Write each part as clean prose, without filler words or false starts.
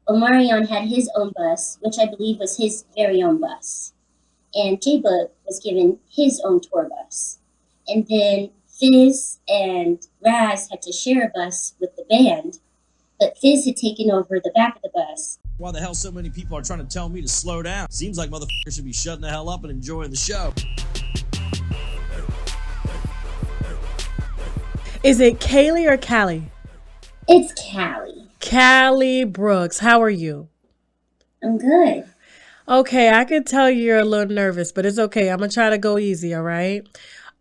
Omarion had his own bus, which I believe was his very own bus. And J-Book was given his own tour bus. And then Fizz and Raz had to share a bus with the band, but Fizz had taken over the back of the bus. Why the hell so many people are trying to tell me to slow down? Seems like motherfuckers should be shutting the hell up and enjoying the show. Is it Kallee or Kallee? It's Kallee. Kallee Brookes. How are you? I'm good. Okay, I can tell you're a little nervous, but it's okay. I'm going to try to go easy, all right?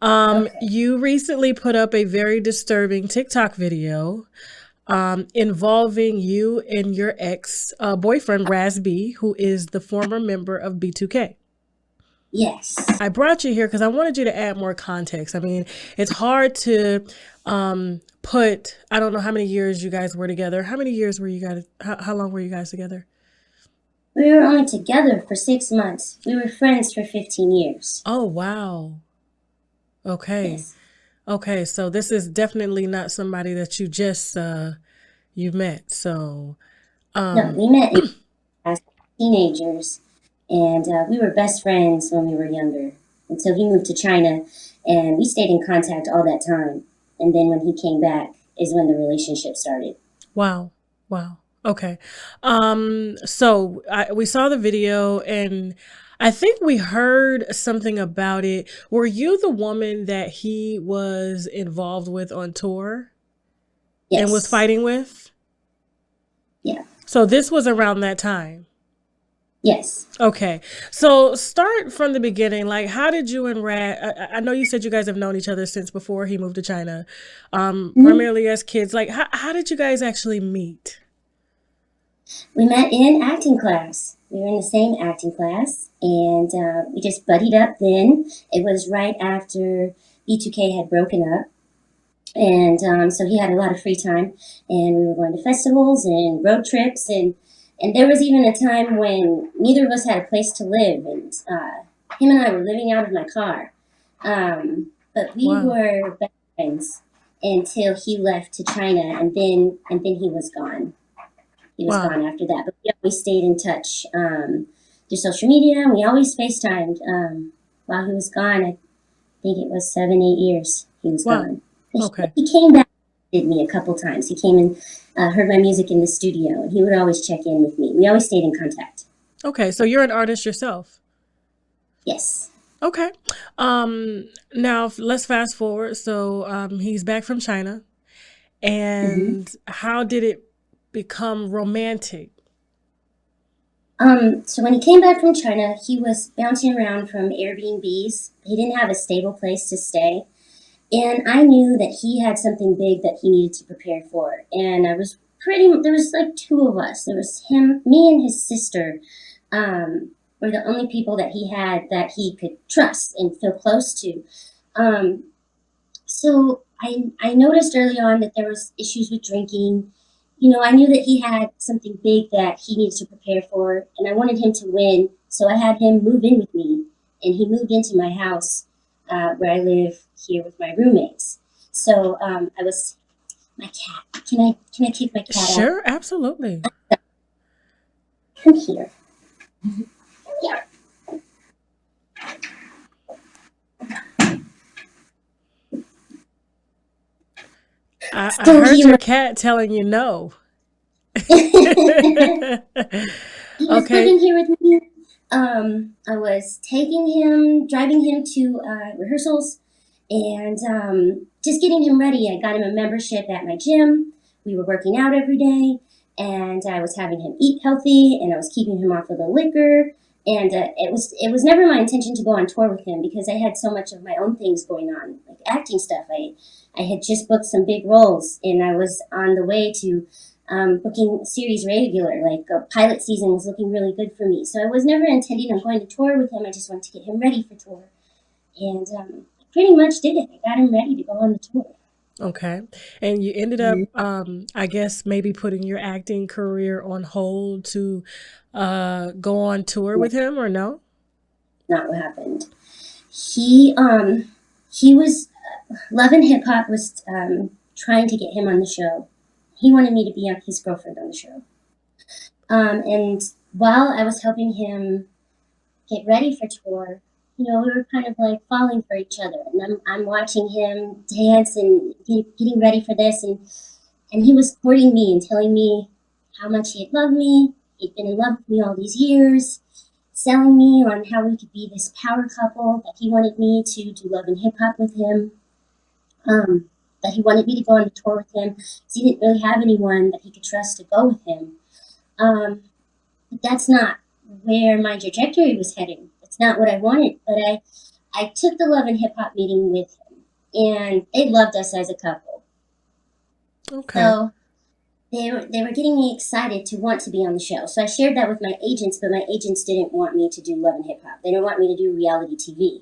Okay. You recently put up a very disturbing TikTok video involving you and your ex-boyfriend, Raz B, who is the former member of B2K. Yes. I brought you here because I wanted you to add more context. I mean, it's hard to put, I don't know how many years you guys were together. How many years were you guys, how long were you guys together? We were only together for 6 months. We were friends for 15 years. Oh, wow. Okay. Yes. Okay, so this is definitely not somebody that you just you met. So No, we met as teenagers, and we were best friends when we were younger until he moved to China, and we stayed in contact all that time. And then when he came back is when the relationship started. wow. Wow. Okay. So we saw the video and I think we heard something about it. Were you the woman that he was involved with on tour and was Yes. fighting with? Yeah. So this was around that time. Yes. Okay. So start from the beginning. Like, how did you and I know you said you guys have known each other since before he moved to China, primarily as kids. Like, how did you guys actually meet? We met in acting class. We were in the same acting class, and we just buddied up then. It was right after B2K had broken up. And so he had a lot of free time, and we were going to festivals and road trips, and there was even a time when neither of us had a place to live, and him and I were living out of my car. But we Wow. were best friends until he left to China, and then he was gone. He was Wow. gone after that, but we always stayed in touch through social media, and we always FaceTimed while he was gone. I think it was 7, 8 years he was Wow. gone. But Okay. he came back and did me a couple times. He came and heard my music in the studio, and he would always check in with me. We always stayed in contact. Okay. So you're an artist yourself. Yes. Okay. Now let's fast forward. So he's back from China, and how did it become romantic? So when he came back from China, he was bouncing around from Airbnbs. He didn't have a stable place to stay. And I knew that he had something big that he needed to prepare for. And there was like 2 of us. There was him, me and his sister, were the only people that he had that he could trust and feel close to. So I noticed early on that there was issues with drinking. You know, I knew that he had something big that he needed to prepare for, and I wanted him to win. So I had him move in with me, and he moved into my house where I live here with my roommates. So I was my cat. Can I kick my cat out? Sure, absolutely. Come here. Come here. I So heard he your cat telling you no. He was Okay. living here with me. I was driving him to rehearsals, and just getting him ready. I got him a membership at my gym. We were working out every day, and I was having him eat healthy, and I was keeping him off of the liquor. And it was never my intention to go on tour with him because I had so much of my own things going on, like acting stuff. I had just booked some big roles, and I was on the way to booking series regular. Like pilot season was looking really good for me. So I was never intending on going to tour with him. I just wanted to get him ready for tour. And I pretty much did it. I got him ready to go on the tour. Okay. And you ended up, I guess, maybe putting your acting career on hold to go on tour with him, or no? Not what happened. He was Love and Hip Hop was trying to get him on the show. He wanted me to be his girlfriend on the show. And while I was helping him get ready for tour, we were kind of like falling for each other. And I'm watching him dance and getting ready for this. And he was courting me and telling me how much he had loved me. He'd been in love with me all these years, selling me on how we could be this power couple, that he wanted me to do love and hip hop with him, that he wanted me to go on the tour with him because he didn't really have anyone that he could trust to go with him. But that's not where my trajectory was heading. That's not what I wanted. But I took the love and hip hop meeting with him, and they loved us as a couple. Okay. So they were getting me excited to want to be on the show. So I shared that with my agents, but my agents didn't want me to do love and hip hop. They didn't want me to do reality TV.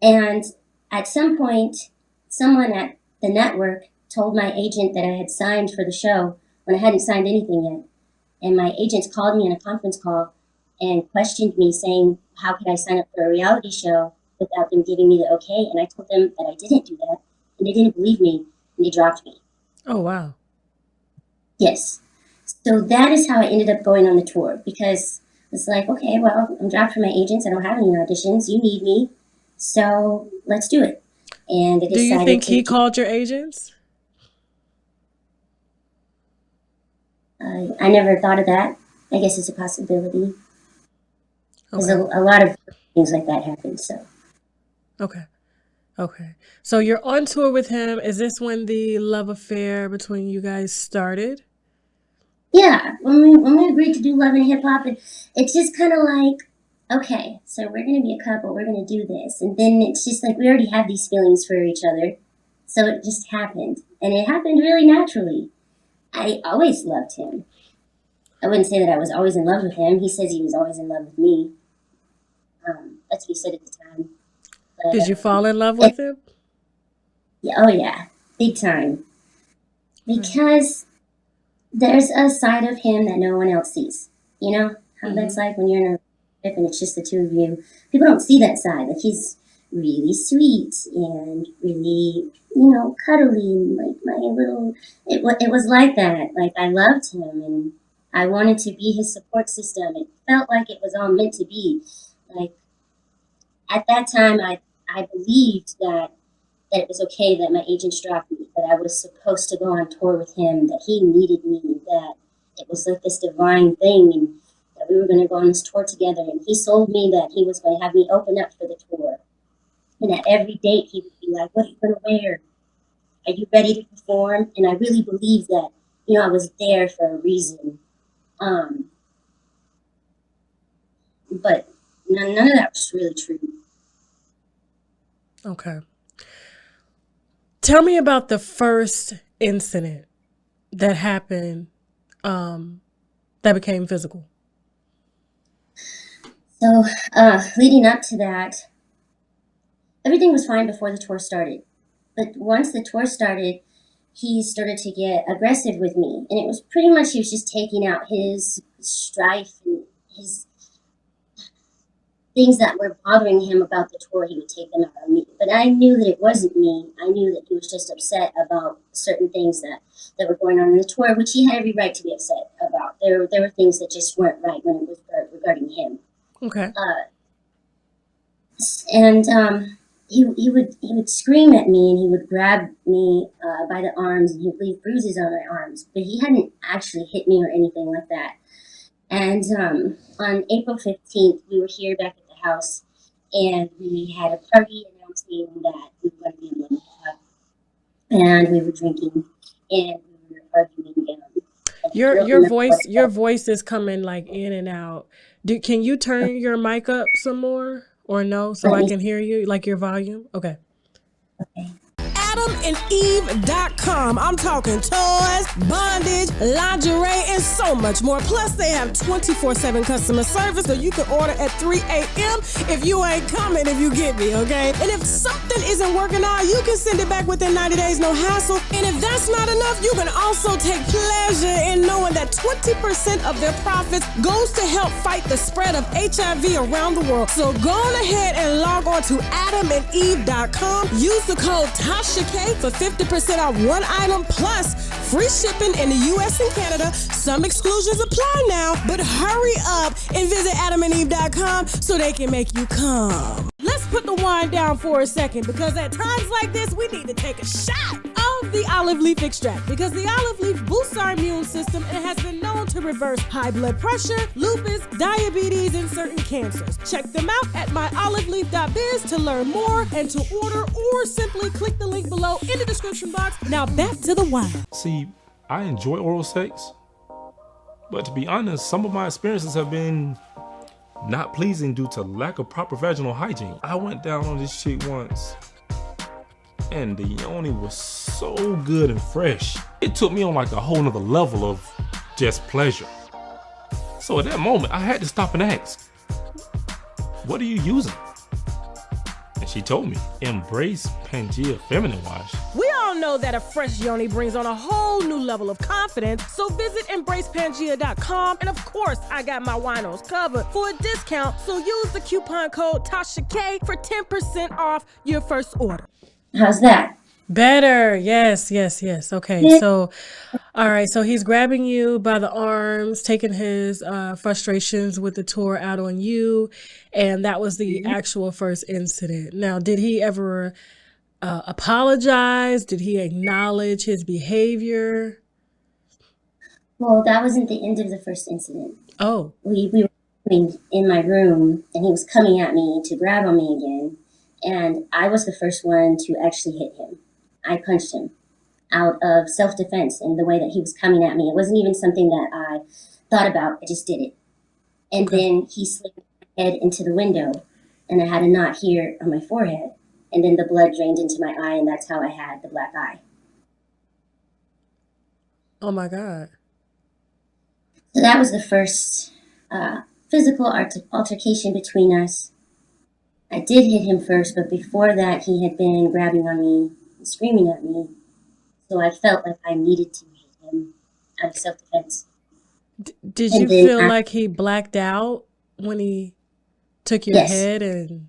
And at some point, someone at the network told my agent that I had signed for the show when I hadn't signed anything yet. And my agents called me on a conference call and questioned me, saying, how could I sign up for a reality show without them giving me the okay? And I told them that I didn't do that, and they didn't believe me, and they dropped me. Oh, wow. Yes. So that is how I ended up going on the tour, because it's like, okay, well, I'm dropped from my agents. I don't have any auditions. You need me. So let's do it. And I decided. Do you think he called your agents? I never thought of that. I guess it's a possibility. Because Okay. a lot of things like that happen. So Okay. Okay. So you're on tour with him. Is this when the love affair between you guys started? yeah, when we agreed to do love and hip hop, it's just kind of like, okay, so we're gonna be a couple. We're gonna do this, and then it's just like we already have these feelings for each other, so it just happened, and it happened really naturally. I always loved him. I wouldn't say that I was always in love with him. He says he was always in love with me. That's what he said at the time. But Did you fall in love with him? yeah, oh yeah, big time. Because there's a side of him that no one else sees. You know how that's like when you're in a relationship and it's just the two of you. People don't see that side. Like, he's really sweet and really, cuddly, and like my little. It was like that. Like, I loved him and I wanted to be his support system. It felt like it was all meant to be. Like, at that time, I believed that it was okay that my agents dropped me, that I was supposed to go on tour with him, that he needed me, that it was like this divine thing, and that we were going to go on this tour together. And he sold me that he was going to have me open up for the tour. And at every date, he would be like, what are you going to wear? Are you ready to perform? And I really believed that, I was there for a reason. But none of that was really true. Okay. Tell me about the first incident that happened that became physical. So, leading up to that, everything was fine before the tour started. But once the tour started, he started to get aggressive with me. And it was pretty much, he was just taking out his strife and his things that were bothering him about the tour. He would take them out on me. But I knew that it wasn't me. I knew that he was just upset about certain things that were going on in the tour, which he had every right to be upset about. There were things that just weren't right when it was regarding him. Okay. And he would scream at me, and he would grab me by the arms, and he would leave bruises on my arms. But he hadn't actually hit me or anything like that. And on April 15th, we were here back at the house, and we had a party announcing that we were going to be in Love Club, and we were drinking, and we were arguing. Your voice is coming like in and out. Can you turn your mic up some more, or no, so I can hear you, like your volume? Okay. AdamandEve.com. I'm talking toys, bondage, lingerie, and so much more. Plus, they have 24/7 customer service, so you can order at 3 a.m. if you ain't coming, if you get me, okay? And if something isn't working out, you can send it back within 90 days, no hassle. And if that's not enough, you can also take pleasure in knowing that 20% of their profits goes to help fight the spread of HIV around the world. So go on ahead and log on to AdamandEve.com. Use the code Tasha K for 50% off one item plus free shipping in the US and Canada. Some exclusions apply now, but hurry up and visit adamandeve.com so they can make you come. Let's put the wine down for a second, because at times like this, we need to take a shot of the olive leaf extract, because the olive leaf boosts our immune system and has been known to reverse high blood pressure, lupus, diabetes, and certain cancers. Check them out at myoliveleaf.biz to learn more and to order, or simply click the link below in the description box. Now back to the wine. See, I enjoy oral sex, but to be honest, some of my experiences have been not pleasing due to lack of proper vaginal hygiene. I went down on this chick once, and the yoni was so good and fresh. It took me on like a whole nother level of just pleasure. So at that moment, I had to stop and ask, what are you using? And she told me, Embrace Pangea Feminine Wash. We all know that a fresh yoni brings on a whole new level of confidence, so visit embracepangea.com, and of course, I got my winos covered for a discount, so use the coupon code TASHAK for 10% off your first order. How's that? Better. Yes. Okay. So, all right. So he's grabbing you by the arms, taking his frustrations with the tour out on you. And that was the actual first incident. Now, did he ever apologize? Did he acknowledge his behavior? Well, that wasn't the end of the first incident. Oh, We were in my room, and he was coming at me to grab on me again. And I was the first one to actually hit him. I punched him out of self-defense in the way that he was coming at me. It wasn't even something that I thought about. I just did it. And then he slammed my head into the window, and I had a knot here on my forehead. And then the blood drained into my eye, and that's how I had the black eye. oh my God. So that was the first physical altercation between us. I did hit him first, but before that, he had been grabbing on me and screaming at me. So I felt like I needed to hit him out of self-defense. Did And you then feel like he blacked out when he took your Yes. head? And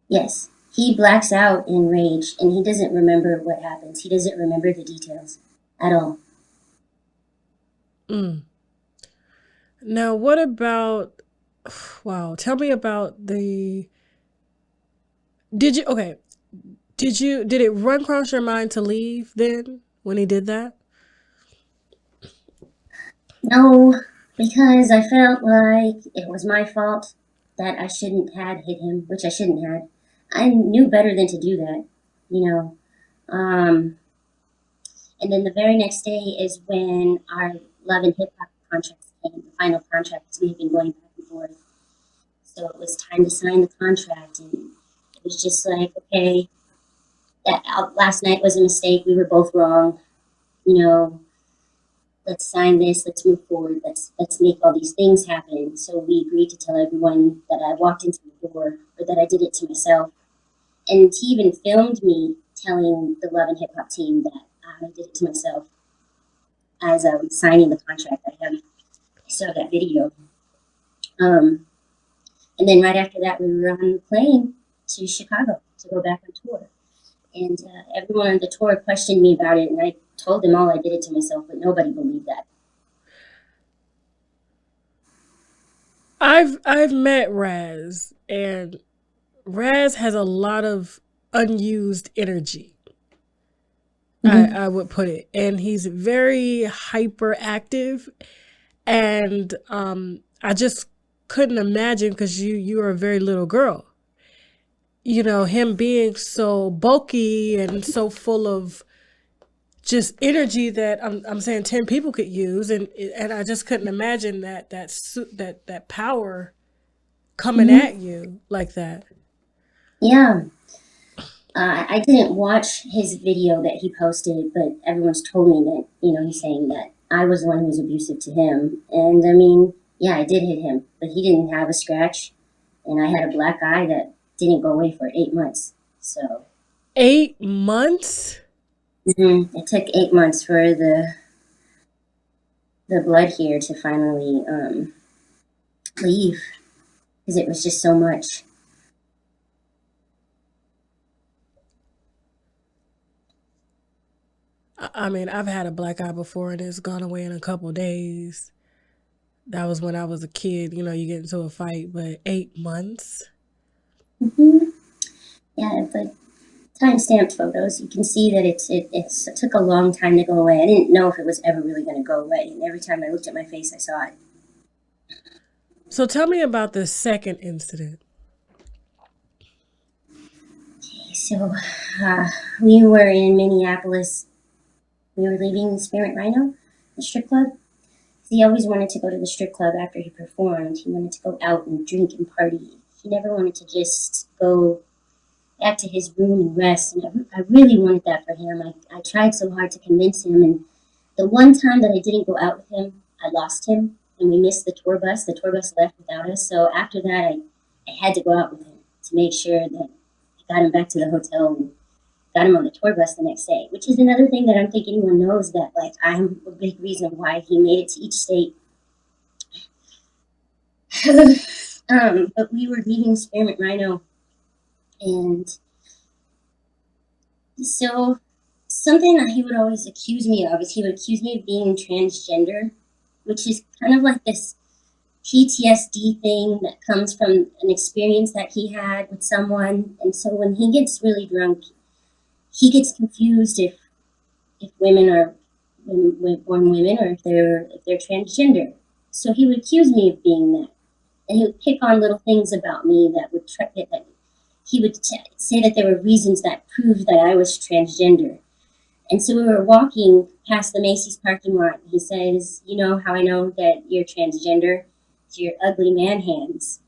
Yes, he blacks out in rage, and he doesn't remember what happens. He doesn't remember the details at all. now what about, wow, tell me about did it run across your mind to leave then when he did that? No, because I felt like it was my fault that I shouldn't have hit him, which I shouldn't have. I knew better than to do that, you know. And then the very next day is when our love and hip hop contracts came, the final contracts. We had been going back and forth. So it was time to sign the contract, and it was just like, okay, last night was a mistake. We were both wrong. You know, let's sign this. Let's move forward. Let's make all these things happen. So we agreed to tell everyone that I walked into the door, or that I did it to myself. And he even filmed me telling the Love and Hip Hop team that I did it to myself as I was signing the contract. I saw that video. And then right after that, we were on the plane to Chicago to go back on tour. And everyone on the tour questioned me about it, and I told them all I did it to myself, but nobody believed that. I've met Raz, and Raz has a lot of unused energy. I would put it, and he's very hyperactive, and I just couldn't imagine, because you are a very little girl, you know, him being so bulky and so full of just energy that I'm saying 10 people could use, and I just couldn't imagine that power coming at you like that. Yeah. I didn't watch his video that he posted, but everyone's told me that, you know, he's saying that I was the one who was abusive to him. And I mean, yeah, I did hit him, but he didn't have a scratch. And I had a black eye that didn't go away for 8 months. So 8 months? it took 8 months for the blood here to finally leave, because it was just so much. I mean, I've had a black eye before and it's gone away in a couple days. That was when I was a kid. You know, you get into a fight, but 8 months. Hmm. Yeah, but time-stamped photos, you can see that it took a long time to go away. I didn't know if it was ever really going to go away, and every time I looked at my face, I saw it. So tell me about the second incident. So we were in Minneapolis. We were leaving Spirit Rhino, the strip club. He always wanted to go to the strip club after he performed. He wanted to go out and drink and party. He never wanted to just go back to his room and rest. And I really wanted that for him. I tried so hard to convince him. And the one time that I didn't go out with him, I lost him. And we missed the tour bus. The tour bus left without us. So after that, I had to go out with him to make sure that I got him back to the hotel and got him on the tour bus the next day, which is another thing that I don't think anyone knows, that like I'm a big reason why he made it to each state. But we were leaving Spearmint Rhino, and so something that he would always accuse me of is he would accuse me of being transgender, which is kind of like this PTSD thing that comes from an experience that he had with someone. And so when he gets really drunk, he gets confused if women are born women or if they're transgender. So he would accuse me of being that, and he would pick on little things about me that would that he would say that there were reasons that proved that I was transgender. And so we were walking past the Macy's parking lot. And he says, "You know how I know that you're transgender? It's your ugly man hands."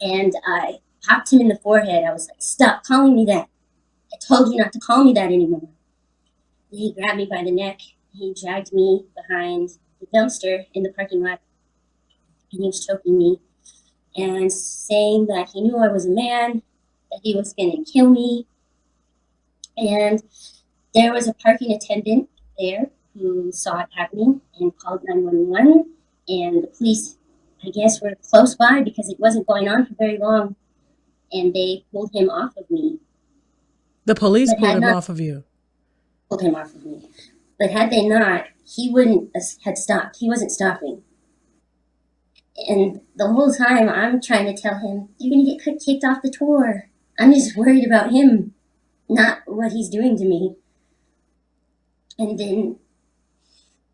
And I popped him in the forehead. I was like, "Stop calling me that. I told you not to call me that anymore." And he grabbed me by the neck. He dragged me behind the dumpster in the parking lot. And he was choking me and saying that he knew I was a man, that he was going to kill me. And there was a parking attendant there who saw it happening and called 911. And the police, I guess, were close by because it wasn't going on for very long. And they pulled him off of me. The police But pulled had him not off of you. pulled him off of me. But had they not, he wouldn't have stopped. He wasn't stopping. And the whole time I'm trying to tell him, "You're going to get kicked off the tour. I'm just worried about him, not what he's doing to me." And then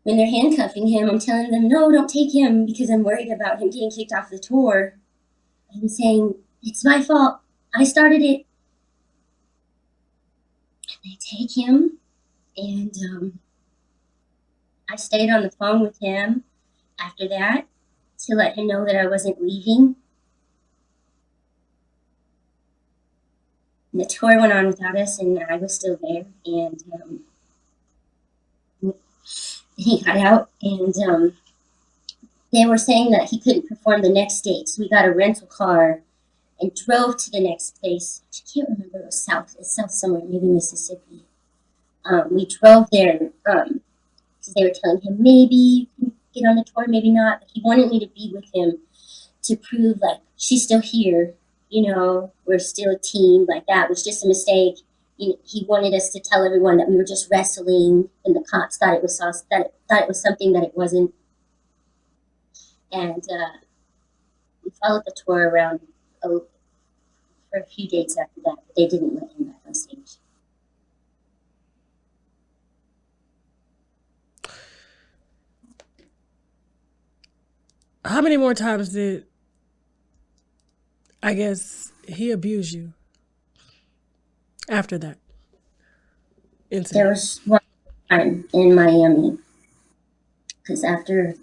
when they're handcuffing him, I'm telling them, "No, don't take him because I'm worried about him getting kicked off the tour." I'm saying, "It's my fault. I started it." They take him, and I stayed on the phone with him after that to let him know that I wasn't leaving. And the tour went on without us, and I was still there. And he got out, and they were saying that he couldn't perform the next date. So we got a rental car and drove to the next place. I can't remember. It was south. It's south somewhere, maybe Mississippi. We drove there because they were telling him maybe you can get on the tour, maybe not. But he wanted me to be with him to prove like she's still here. You know, we're still a team. Like that was just a mistake. He wanted us to tell everyone that we were just wrestling, and the cops thought it was something that it wasn't. And we followed the tour around for a few dates after that, but they didn't let him back on stage. How many more times did, I guess, he abuse you after that incident? There was one time in Miami, because after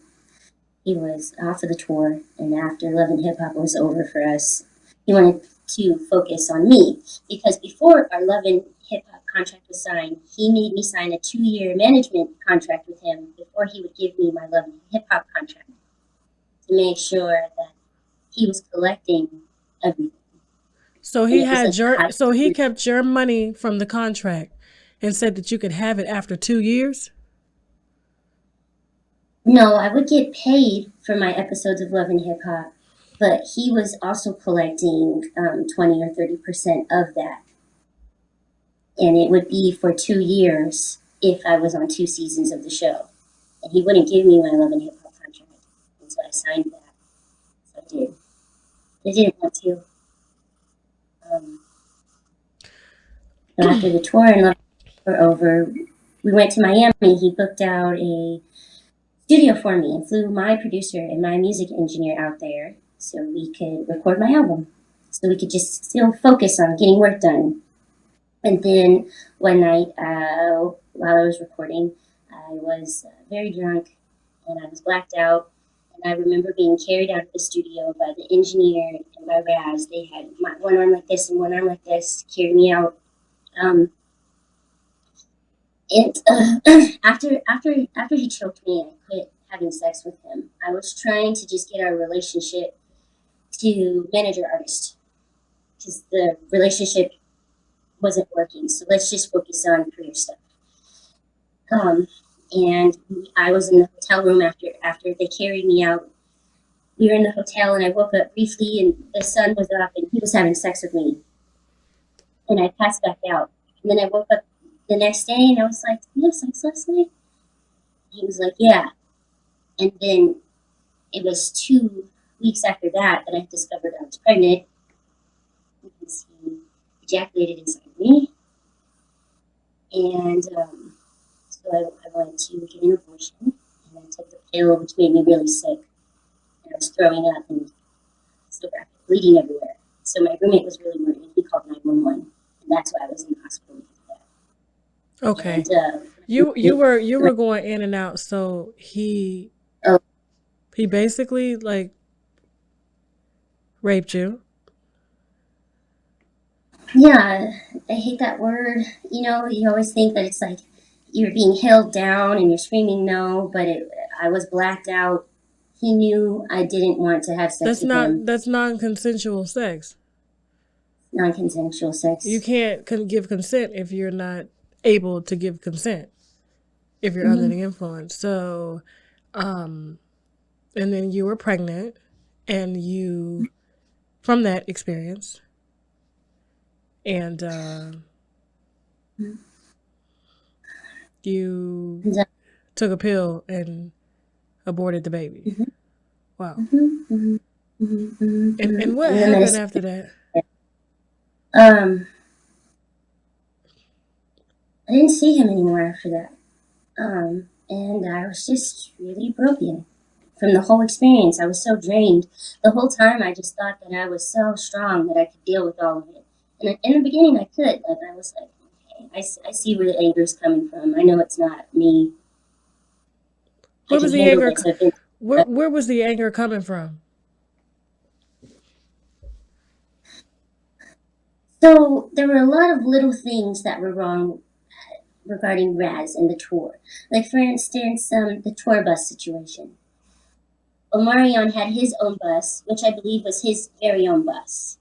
he was off of the tour and after Love and Hip Hop was over for us, he wanted to focus on me, because before our Love and Hip Hop contract was signed, he made me sign a 2-year management contract with him before he would give me my Love and Hip Hop contract, to make sure that he was collecting everything. So he he kept your money from the contract and said that you could have it after 2 years? No, I would get paid for my episodes of Love and Hip Hop, but he was also collecting 20 or 30% of that. And it would be for 2 years. if I was on 2 seasons of the show. And he wouldn't give me my Love and Hip Hop contract. And so I signed that. So I did. I didn't want to. But after the tour and Love were over, we went to Miami. He booked out a studio for me and flew my producer and my music engineer out there so we could record my album. So we could just still focus on getting work done. And then one night, while I was recording, I was very drunk and I was blacked out. And I remember being carried out of the studio by the engineer and by Raz. They had one arm like this and one arm like this, carried me out. After he choked me and I quit having sex with him, I was trying to just get our relationship to manager artist because the relationship wasn't working. So let's just focus on career stuff. And I was in the hotel room after they carried me out. We were in the hotel and I woke up briefly and the sun was up and he was having sex with me. And I passed back out. And then I woke up the next day and I was like, "Did you have sex last night?" He was like, "Yeah." And then it was 2 weeks after that I discovered I was pregnant because he ejaculated inside me. And so I went to get an abortion and I took the pill, which made me really sick. And I was throwing up and still bleeding everywhere. So my roommate was really worried. He called 911. And that's why I was in the hospital because of that. Okay. And, You were going in and out, so he basically like raped you. Yeah, I hate that word. You know, you always think that it's like you're being held down and you're screaming no, but I was blacked out. He knew I didn't want to have sex with him. That's non-consensual sex. Non-consensual sex. You can't give consent if you're not able to give consent if you're under the influence. So, and then you were pregnant, and you from that experience, and you took a pill and aborted the baby. Wow. And what happened after that? I didn't see him anymore after that. And I was just really broken from the whole experience. I was so drained. The whole time I just thought that I was so strong that I could deal with all of it. And in the beginning I could. Like I was like, okay, I see where the anger is coming from. I know it's not me. Where was the anger? Where was the anger coming from? So there were a lot of little things that were wrong regarding Raz and the tour. Like for instance, the tour bus situation. Omarion had his own bus, which I believe was his very own bus.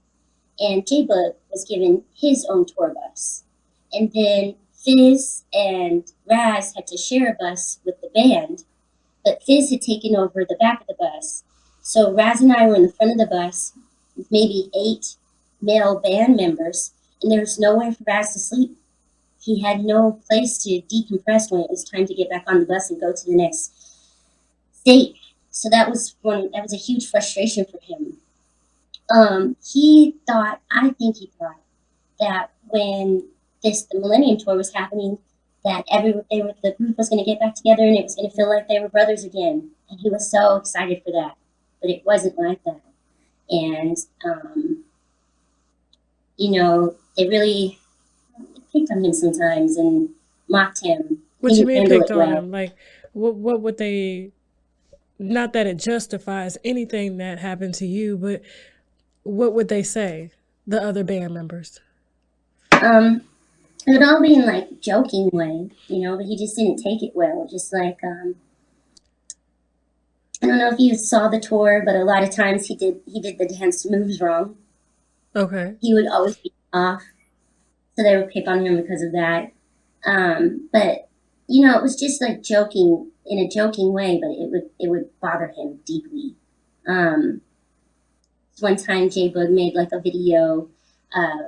And J-Book was given his own tour bus. And then Fizz and Raz had to share a bus with the band, but Fizz had taken over the back of the bus. So Raz and I were in the front of the bus with maybe 8 male band members, and there was nowhere for Raz to sleep. He had no place to decompress when it was time to get back on the bus and go to the next state. So that was a huge frustration for him. I think he thought that when the Millennium Tour was happening, that the group was going to get back together and it was going to feel like they were brothers again. And he was so excited for that, but it wasn't like that. And, they really picked on him sometimes and mocked him. What you mean picked on him? Like, what would they? Not that it justifies anything that happened to you, but what would they say? The other band members. It would all be in like joking way, but he just didn't take it well. Just like I don't know if you saw the tour, but a lot of times he did the dance moves wrong. Okay. He would always be off, so they would pick on him because of that. But it was just like joking in a joking way, but it would bother him deeply. One time J-Boog made like a video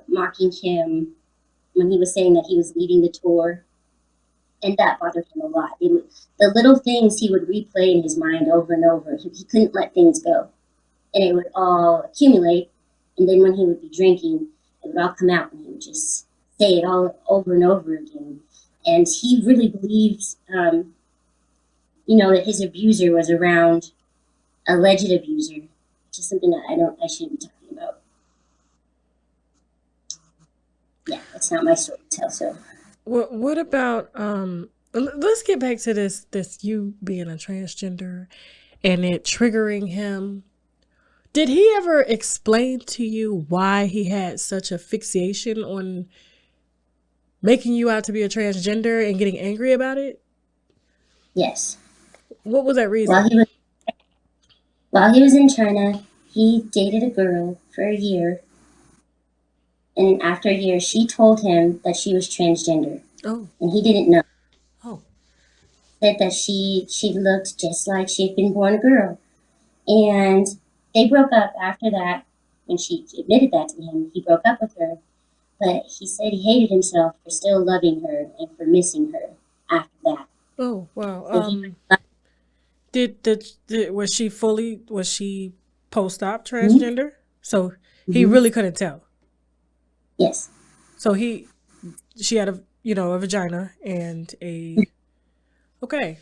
mocking him when he was saying that he was leading the tour. and that bothered him a lot. The little things he would replay in his mind over and over. He couldn't let things go, and it would all accumulate. And then when he would be drinking, it would all come out, and he would just say it all over and over again. And he really believed, that his abuser was around, alleged abuser, which is something that I shouldn't be talking about. Yeah, that's not my story to tell. So, What about let's get back to this you being a transgender and it triggering him. Did he ever explain to you why he had such a fixation on making you out to be a transgender and getting angry about it? yes. What was that reason? While he was in China, he dated a girl for a year, and after a year, she told him that she was transgender, Oh, and he didn't know. oh, Said that she looked just like she had been born a girl, and they broke up after that. When she admitted that to him, he broke up with her, but he said he hated himself for still loving her and for missing her after that. oh, wow. So he Was she post-op transgender? So he Mhm. really couldn't tell. Yes. So she had a vagina and a, okay.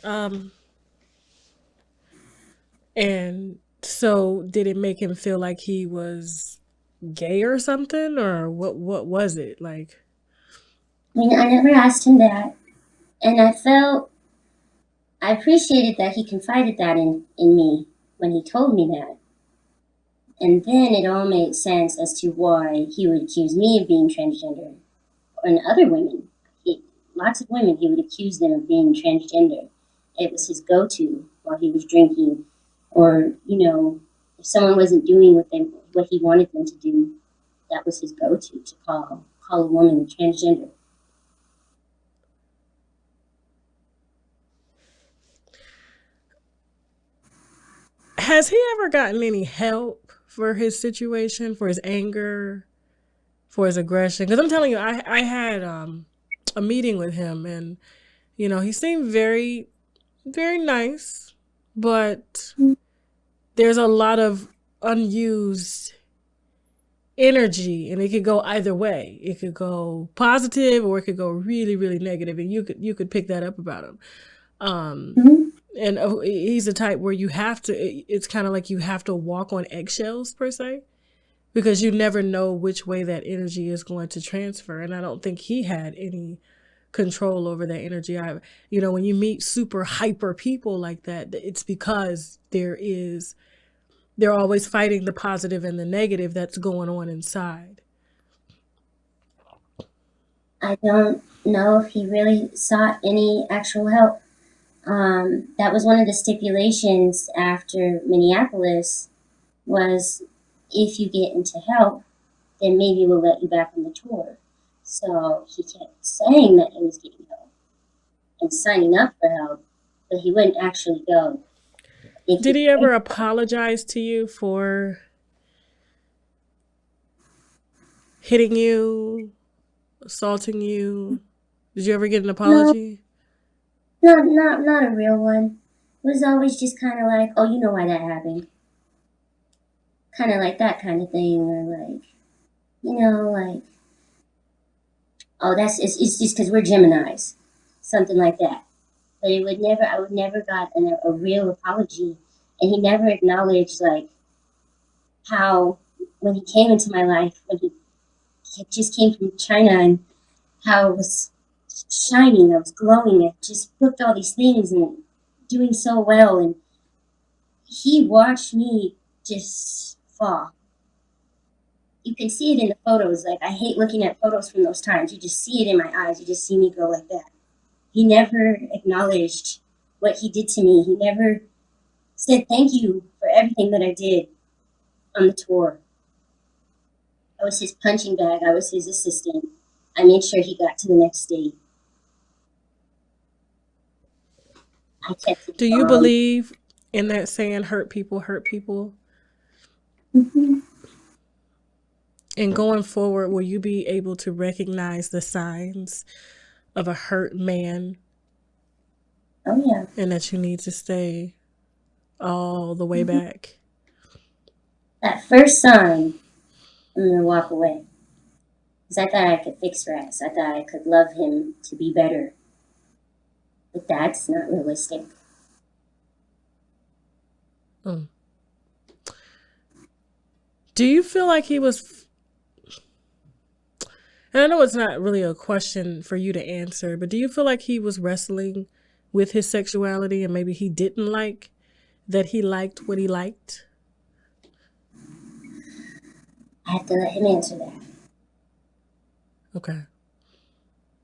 And so did it make him feel like he was gay or something, or what was it like? I mean, I never asked him that, and I appreciated that he confided that in me when he told me that. And then it all made sense as to why he would accuse me of being transgender and other women. Lots of women, he would accuse them of being transgender. It was his go-to while he was drinking, or, if someone wasn't doing what he wanted them to do, that was his go-to, to call a woman transgender. Has he ever gotten any help for his situation, for his anger, for his aggression? Because I'm telling you, I had a meeting with him, and he seemed very, very nice, but there's a lot of unused energy, and it could go either way. It could go positive, or it could go really, really negative, and you could pick that up about him. Mm-hmm. And he's the type where it's kind of like you have to walk on eggshells per se, because you never know which way that energy is going to transfer. And I don't think he had any control over that energy. When you meet super hyper people like that, it's because they're always fighting the positive and the negative that's going on inside. I don't know if he really sought any actual help. That was one of the stipulations after Minneapolis, was if you get into help, then maybe we'll let you back on the tour. So he kept saying that he was getting help and signing up for help, but he wouldn't actually go. Did he ever apologize to you for hitting you, assaulting you? Did you ever get an apology? No, not a real one. It was always just kind of like, oh, you know why that happened. Kind of like that kind of thing, or like, oh, it's just because we're Geminis, something like that. But I would never got a real apology, and he never acknowledged like how when he came into my life, when he just came from China, and how it was shining, I was glowing, I just booked all these things and doing so well, and he watched me just fall. You can see it in the photos. Like, I hate looking at photos from those times. You just see it in my eyes. You just see me go like that. He never acknowledged what he did to me. He never said thank you for everything that I did on the tour. I was his punching bag. I was his assistant. I made sure he got to the next state. I kept it Do you calm. believe in that saying, hurt people hurt people? Mm-hmm. And going forward, will you be able to recognize the signs of a hurt man Oh yeah. and that you need to stay all the way back. That first sign, I'm gonna walk away. Because I thought I could fix Raz. I thought I could love him to be better. But that's not realistic. Mm. Do you feel like he was, and I know it's not really a question for you to answer, but do you feel like he was wrestling with his sexuality and maybe he didn't like that he liked what he liked? I have to let him answer that. Okay.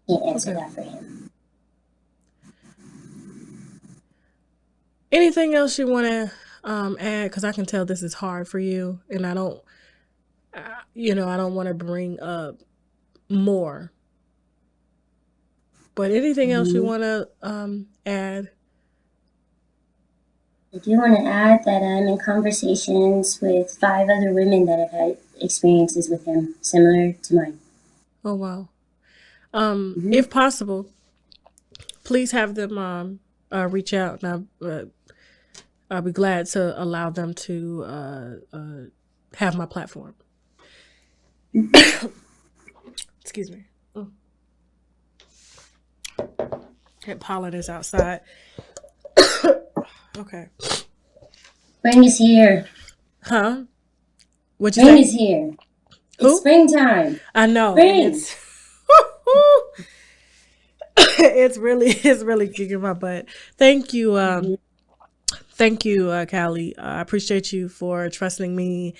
Can't answer Okay. that for him. Anything else you want to add? Because I can tell this is hard for you, and I don't want to bring up more. But anything else you want to add? I do want to add that I'm in conversations with 5 other women that have had experiences with him similar to mine. Oh, wow. If possible, please have them reach out, and I'll be glad to allow them to have my platform. Excuse me. Pollen is outside. Okay. Spring is here. Huh? What you Spring say? is here. Who? It's springtime. I know. Spring. It's really kicking my butt. Thank you, Kallee. I appreciate you for trusting me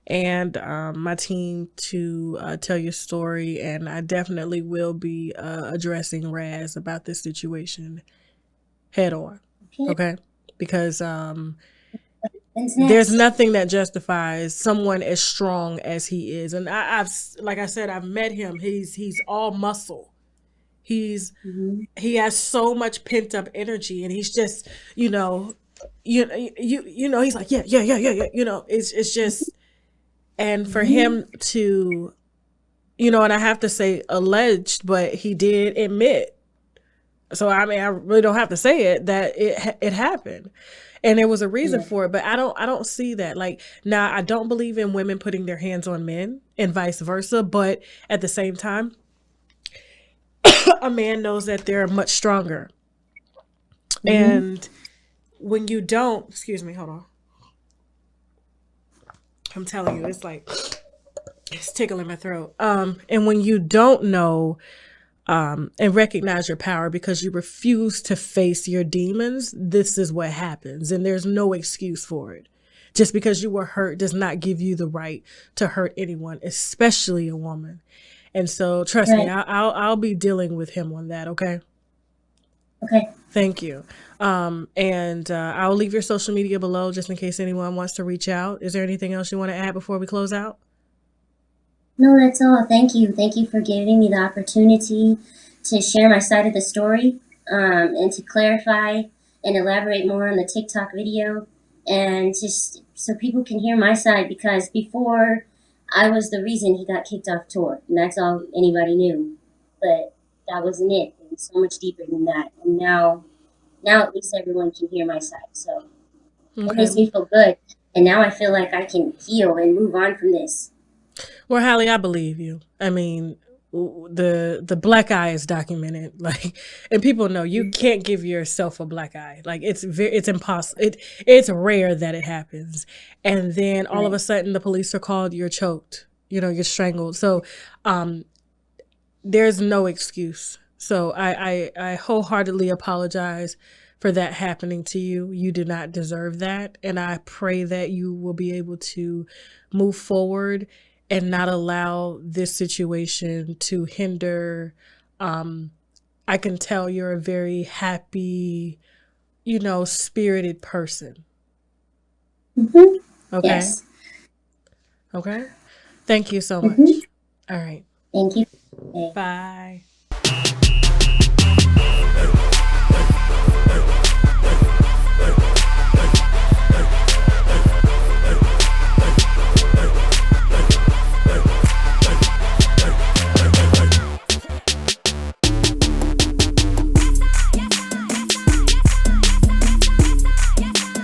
and my team to tell your story, and I definitely will be addressing Raz about this situation head on. Okay, because there's nothing that justifies someone as strong as he is, and I've like I said, I've met him. He's all muscle. He has so much pent up energy, and he's just he's like yeah. It's just, and for him to and I have to say alleged, but he did admit. So I mean, I really don't have to say it that it happened, and there was a reason for it. But I don't see that. Like, now, I don't believe in women putting their hands on men and vice versa. But at the same time, a man knows that they're much stronger. And when you don't, excuse me, hold on. I'm telling you, it's like it's tickling my throat. And when you don't know. And recognize your power because you refuse to face your demons, this is what happens. And there's no excuse for it. Just because you were hurt does not give you the right to hurt anyone, especially a woman. And so trust me, I'll be dealing with him on that. Okay. Okay. Thank you. And I'll leave your social media below just in case anyone wants to reach out. Is there anything else you want to add before we close out? No, that's all. Thank you. Thank you for giving me the opportunity to share my side of the story, and to clarify and elaborate more on the TikTok video, and just so people can hear my side, because before I was the reason he got kicked off tour, and that's all anybody knew. But that wasn't it. It was so much deeper than that. And now at least everyone can hear my side. So it makes me feel good. And now I feel like I can heal and move on from this. Well, Hallie, I believe you. I mean, the black eye is documented, like, and people know you can't give yourself a black eye. Like, it's impossible. It's rare that it happens. And then all of a sudden the police are called, you're choked, you're strangled. So, there's no excuse. So I wholeheartedly apologize for that happening to you. You do not deserve that. And I pray that you will be able to move forward and not allow this situation to hinder. I can tell you're a very happy, spirited person. Mm-hmm. Okay. Yes. Okay. Thank you so much. All right. Thank you. Bye.